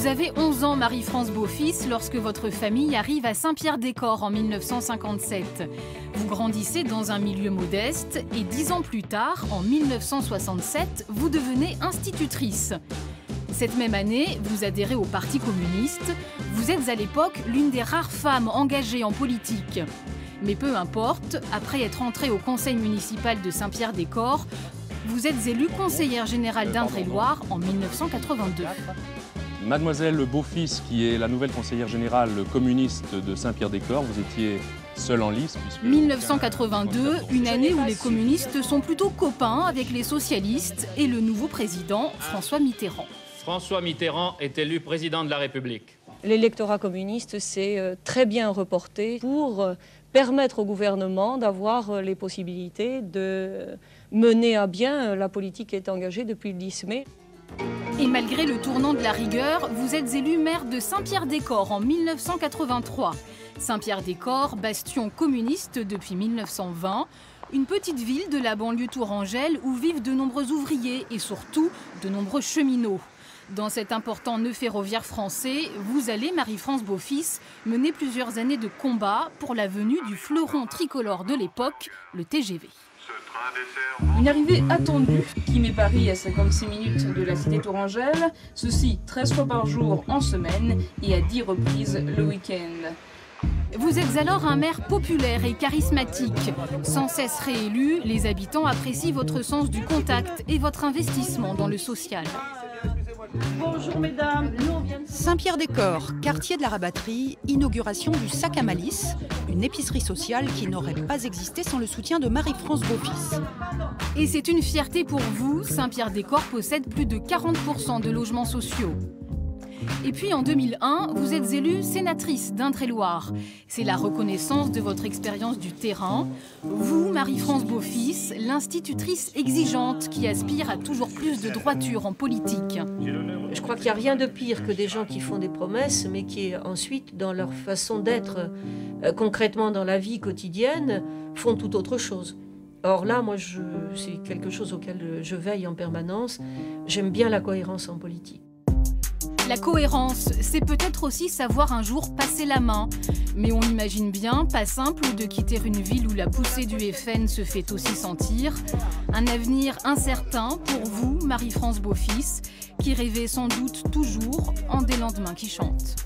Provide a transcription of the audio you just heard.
Vous avez 11 ans, Marie-France Beaufils, lorsque votre famille arrive à Saint-Pierre-des-Corps en 1957. Vous grandissez dans un milieu modeste et 10 ans plus tard, en 1967, vous devenez institutrice. Cette même année, vous adhérez au Parti communiste. Vous êtes à l'époque l'une des rares femmes engagées en politique. Mais peu importe, après être entrée au conseil municipal de Saint-Pierre-des-Corps, vous êtes élue conseillère générale d'Indre-et-Loire en 1982. Mademoiselle Beaufils, qui est la nouvelle conseillère générale communiste de Saint-Pierre-des-Corps, vous étiez seule en lice. 1982, une année où les communistes sont plutôt copains avec les socialistes et le nouveau président, François Mitterrand. François Mitterrand est élu président de la République. L'électorat communiste s'est très bien reporté pour permettre au gouvernement d'avoir les possibilités de mener à bien la politique qui est engagée depuis le 10 mai. Et malgré le tournant de la rigueur, vous êtes élu maire de Saint-Pierre-des-Corps en 1983. Saint-Pierre-des-Corps, bastion communiste depuis 1920, une petite ville de la banlieue tourangelle où vivent de nombreux ouvriers et surtout de nombreux cheminots. Dans cet important nœud ferroviaire français, vous allez, Marie-France Beaufils, mener plusieurs années de combat pour la venue du fleuron tricolore de l'époque, le TGV. Une arrivée attendue qui met Paris à 56 minutes de la cité tourangelle, ceci 13 fois par jour en semaine et à 10 reprises le week-end. Vous êtes alors un maire populaire et charismatique. Sans cesse réélu, les habitants apprécient votre sens du contact et votre investissement dans le social. Bonjour mesdames. Saint-Pierre-des-Corps, quartier de la Rabatterie, inauguration du Sac à Malice, une épicerie sociale qui n'aurait pas existé sans le soutien de Marie-France Beaufils. Et c'est une fierté pour vous, Saint-Pierre-des-Corps possède plus de 40% de logements sociaux. Et puis en 2001, vous êtes élue sénatrice d'Indre-et-Loire. C'est la reconnaissance de votre expérience du terrain. Vous, Marie-France Beaufils, l'institutrice exigeante qui aspire à toujours plus de droiture en politique. Je crois qu'il n'y a rien de pire que des gens qui font des promesses, mais qui ensuite, dans leur façon d'être concrètement dans la vie quotidienne, font tout autre chose. Or là, moi, c'est quelque chose auquel je veille en permanence. J'aime bien la cohérence en politique. La cohérence, c'est peut-être aussi savoir un jour passer la main. Mais on imagine bien, pas simple de quitter une ville où la poussée du FN se fait aussi sentir. Un avenir incertain pour vous, Marie-France Beaufils, qui rêvait sans doute toujours en des lendemains qui chantent.